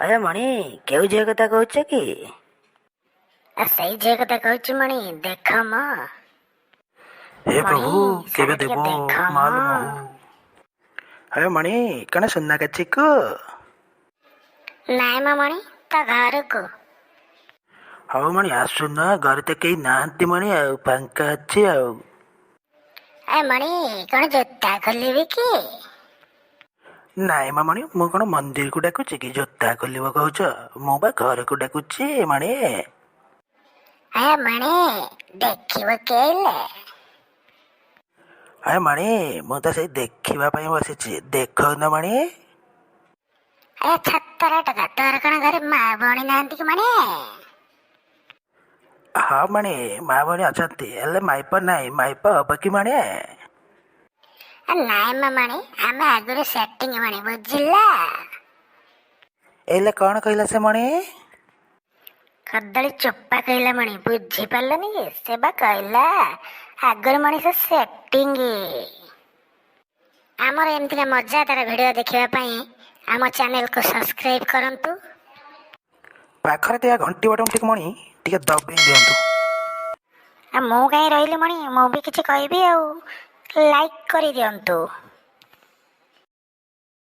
ଆରେ ମଣି କେଉଁ ଝିଅ କଥା କହୁଛ କି? ସେଇ ଝିଅ କଥା କହୁଛି ମଣି, ଦେଖ ମ ହେ ମଣି, ପ୍ରଭୁ କେବେ ସାରା ଟିକେ ଦେବ ଦେଖ ମ। ମାଲ ମହୁ। ଆରେ ମଣି କଣ ସୁନା କାଚିକୁ? ନାଇଁ ମ ମଣି, ତା ଘରକୁ। ହଉ ମଣି ଆସୁନ, ଘରେ ତ କେହି ନାହାନ୍ତି ମଣି, ଆଉ ଫାଙ୍କା ଅଛି ଆଉ। ମଣି କଣ ଜୋତା ଖୋଲିବି କି? ନାଇଁ ମଣି, ମୁଁ କଣ ମନ୍ଦିରକୁ ଡାକୁଛି କି ଜୋତା ଖୋଲିବ କହୁଛ? ମୁଁ ବା ଘରକୁ ଡାକୁଛି ମଣି। ମଣି ଦେଖିବ କେଲେ? ଆରେ ମଣି ମୁଁ ତ ସେଇ ଦେଖିବା ପାଇଁ ବସିଛି, ଦେଖଉନ ମଣି। ଛତରା ଟକା, ତୋର କଣ ଘରେ ମା ଭଉଣୀ ନାହାନ୍ତି କି ମଣି? ହଁ ମଣି, ମା ଭଉଣୀ ଅଛନ୍ତି, ହେଲେ ମାଇପ ନାହିଁ, ମାଇପ ହବ କି ମଣି? ନାଇଁ ମ ମଣି, ଆମେ ଆଗରୁ ସେଟିଂ ମଣି, ବୁଝିଲ? ଏଇଲେ କଣ କହିଲା ସେ ମଣି? କଦଳୀ ଚୋପା କହିଲା ମଣି, ବୁଝିପାରିଲନି କି? ସେ ବା କହିଲା ଆଗରୁ ମଣିଷ ସେଟିଂ। ଆମର ଏମିତିକା ମଜାଦାର ଭିଡ଼ିଓ ଦେଖିବା ପାଇଁ ଆମ ଚ୍ୟାନେଲକୁ ସବସ୍କ୍ରାଇବ୍ କରନ୍ତୁ। ପାଖରେ ଥିବା ଘଣ୍ଟି ବଟନଟିକୁ ମଣି ଟିକେ ଦବେଇ ଦିଅନ୍ତୁ। ମୁଁ କାହିଁ ରହିଲି ମଣି, ମୁଁ ବି କିଛି କହିବି ଆଉ। ଲାଇକ୍ କରିଦିଅନ୍ତୁ।